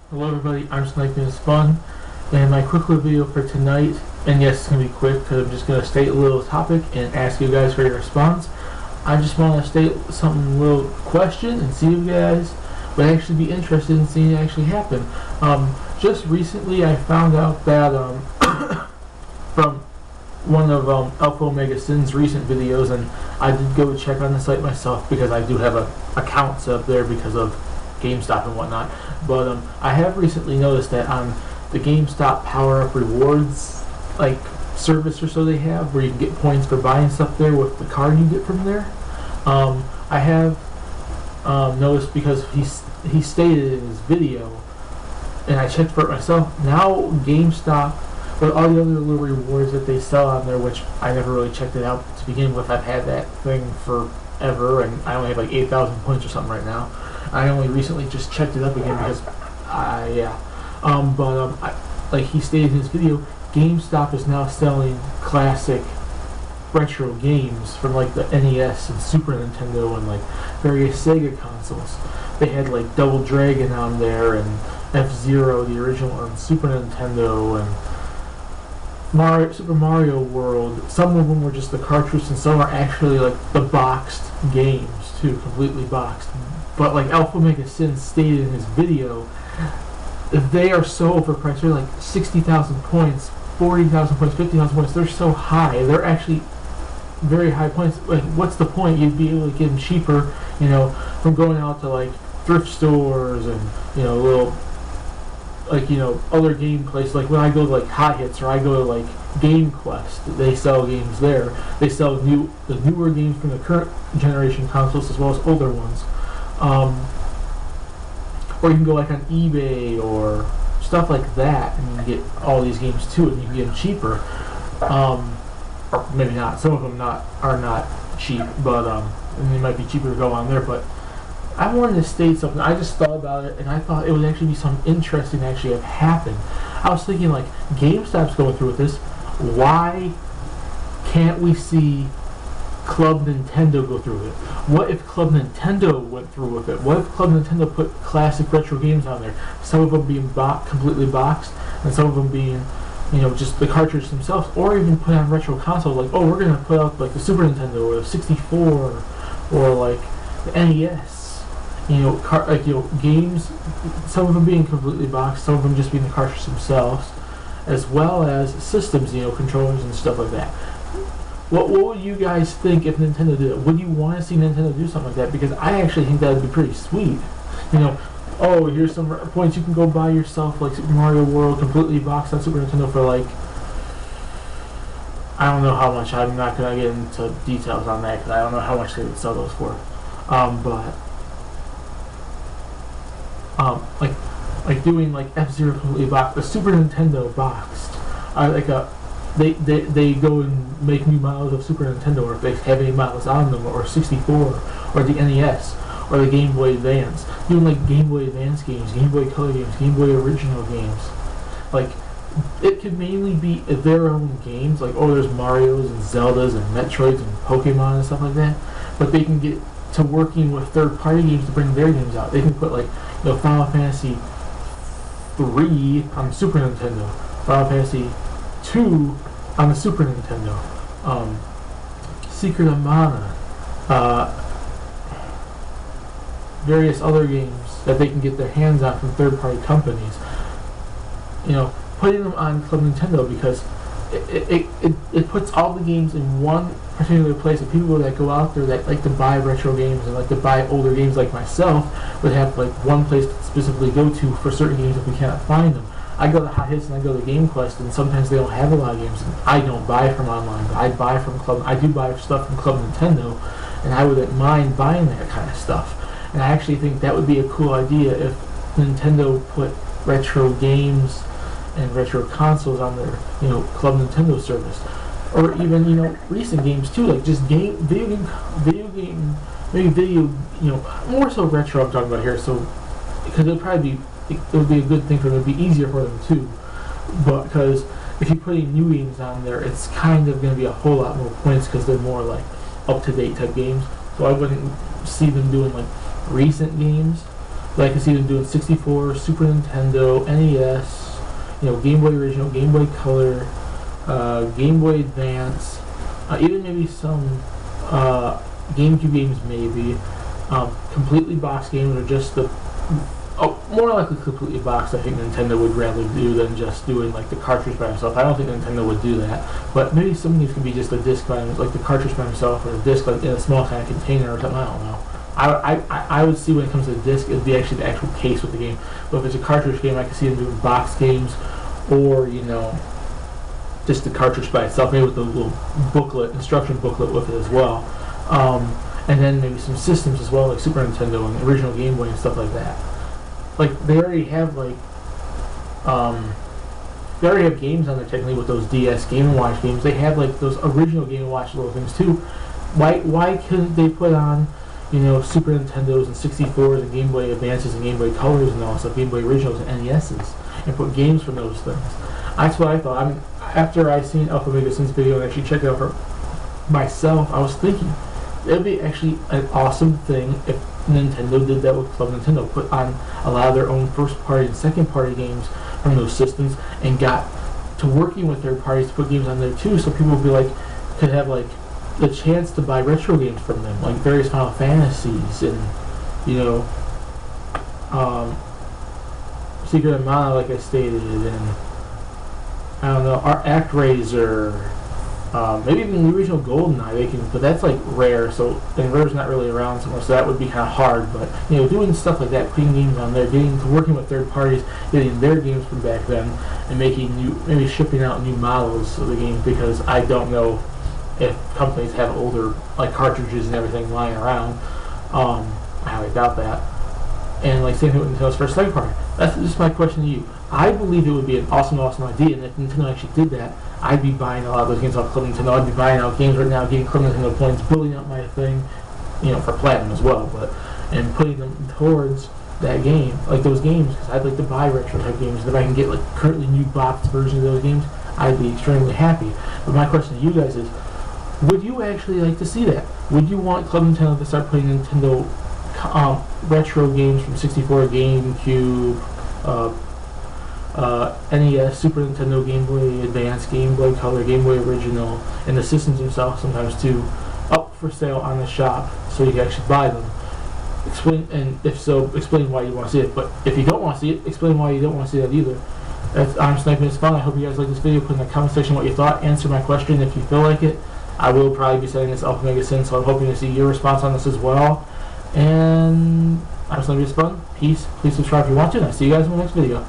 Hello everybody, I'm SnipingIsFun, and my quick little video for tonight, and yes, it's going to be quick because I'm just going to state a little topic and ask you guys for your response. I just want to state something, a little question, and see if you guys would actually be interested in seeing it actually happen. Just recently I found out that from one of Alpha Omega Sin's recent videos, and I did go check on the site myself because I do have a account set up there because of Gamestop and whatnot. But I have recently noticed that on the Gamestop Power Up Rewards service or so they have, where you can get points for buying stuff there with the card you get from there. I have noticed, because he stated in his video, and I checked for it myself. Now Gamestop, with all the other little rewards that they sell on there, which I never really checked it out to begin with. I've had that thing forever, and I only have like 8,000 points or something right now. I only recently just checked it up again because like he stated in his video, GameStop is now selling classic retro games from like the NES and Super Nintendo and like various Sega consoles. They had like Double Dragon on there and F-Zero, the original on Super Nintendo, and Super Mario World. Some of them were just the cartridge, and some are actually like the boxed games too, completely boxed. But like Alpha Omega Sin stated in his video, they are so overpriced. They're like 60,000 points, 40,000 points, 50,000 points. They're so high. They're actually very high points. Like, what's the point? You'd be able to get them cheaper, from going out to like thrift stores and little other game places. Like when I go to like Hot Hits or I go to like Game Quest, they sell games there. They sell the newer games from the current generation consoles as well as older ones. Or you can go like on eBay or stuff like that, and you can get all these games too, and you can get them cheaper. Or maybe not. Some of them are not cheap, but and they might be cheaper to go on there. But I wanted to state something. I just thought about it, and I thought it would actually be something interesting to actually have happened. I was thinking, like, GameStop's going through with this. Why can't we see Club Nintendo go through with it? What if Club Nintendo went through with it? What if Club Nintendo put classic retro games on there? Some of them being completely boxed, and some of them being, just the cartridge themselves, or even put on retro consoles. Like, oh, we're gonna put out like the Super Nintendo or the 64 or like the NES. Games. Some of them being completely boxed, some of them just being the cartridge themselves, as well as systems, controllers and stuff like that. What would you guys think if Nintendo did it? Would you want to see Nintendo do something like that? Because I actually think that would be pretty sweet. Oh, here's some points you can go buy yourself, like Super Mario World, completely boxed on Super Nintendo for like, I don't know how much. I'm not going to get into details on that because I don't know how much they would sell those for. Like doing like F-Zero completely boxed, a Super Nintendo boxed, They go and make new models of Super Nintendo, or if they have any models on them, or 64, or the NES, or the Game Boy Advance. Doing like Game Boy Advance games, Game Boy Color games, Game Boy Original games. Like, it could mainly be their own games, like, oh, there's Marios and Zeldas and Metroids and Pokemon and stuff like that, but they can get to working with third-party games to bring their games out. They can put like, Final Fantasy 3 on Super Nintendo, Final Fantasy 2 on the Super Nintendo, Secret of Mana, various other games that they can get their hands on from third-party companies. Putting them on Club Nintendo, because it puts all the games in one particular place, and people that go out there that like to buy retro games and like to buy older games like myself would have like one place to specifically go to for certain games if we cannot find them. I go to Hot Hits and I go to Game Quest, and sometimes they don't have a lot of games, and I don't buy from online, but I buy from Club. I do buy stuff from Club Nintendo, and I wouldn't mind buying that kind of stuff. And I actually think that would be a cool idea if Nintendo put retro games and retro consoles on their, Club Nintendo service, or even recent games too, like just video game, more so retro. I'm talking about here, so because it would be a good thing for them. It would be easier for them too. But because if you're putting new games on there, it's kind of going to be a whole lot more points because they're more like up-to-date type games. So I wouldn't see them doing like recent games But I can see them doing 64, Super Nintendo, NES, you know, Game Boy Original, Game Boy Color, Game Boy Advance, even maybe some GameCube games, maybe completely boxed games, or just the more likely completely boxed. I think Nintendo would rather do than just doing like the cartridge by itself. I don't think Nintendo would do that, but maybe some games can be just a disc by like the cartridge by itself, or a disc like in a small kind of container or something. I don't know. I would see when it comes to the disc, it'd be actually the actual case with the game. But if it's a cartridge game, I can see them doing box games, or you know, just the cartridge by itself, maybe with the little booklet, instruction booklet with it as well. And then maybe some systems as well, like Super Nintendo and the original Game Boy and stuff like that. Like they already have they already have games on there technically with those DS Game & Watch games. They have like those original Game & Watch little things too. Why couldn't they put on, you know, Super Nintendos and 64s and Game Boy Advances and Game Boy Colors and all stuff, Game Boy Originals and NESs, and put games from those things? That's what I thought. I mean, after I seen SnipingIsFun's video and actually checked it out for myself, I was thinking it would be actually an awesome thing if Nintendo did that with Club Nintendo, put on a lot of their own first party and second party games from those systems, and got to working with third parties to put games on there too, so people would be like, could have like the chance to buy retro games from them, like various Final Fantasies and, you know, Secret of Mana, like I stated, and I don't know, our ActRaiser, maybe even the original GoldenEye, they can, but that's like Rare, so, and Rare's not really around so much, so that would be kind of hard. But you know, doing stuff like that, putting games on there, getting to working with third parties, getting their games from back then, and making new, maybe shipping out new models of the games, because I don't know if companies have older like cartridges and everything lying around. I highly doubt that. And like same thing with Nintendo's first second party. That's just my question to you. I believe it would be an awesome idea, and if Nintendo actually did that, I'd be buying a lot of those games off Club Nintendo. I'd be buying out games right now, getting Club Nintendo points, building up my thing, you know, for Platinum as well, but and putting them towards that game, like those games, because I'd like to buy retro type games. And if I can get like currently new boxed versions of those games, I'd be extremely happy. But my question to you guys is, would you actually like to see that? Would you want Club Nintendo to start putting Nintendo retro games from 64, GameCube, NES, Super Nintendo, Game Boy Advance, Game Boy Color, Game Boy Original, and the systems themselves sometimes too, up for sale on the shop so you can actually buy them? Explain, and if so, explain why you want to see it. But if you don't want to see it, explain why you don't want to see that either. I'm SnipingIsFun. I hope you guys like this video. Put in the comment section what you thought. Answer my question if you feel like it. I will probably be setting this up Mega Sin, so I'm hoping to see your response on this as well. And I'm SnipingIsFun. Peace. Please subscribe if you want to, and I'll see you guys in the next video.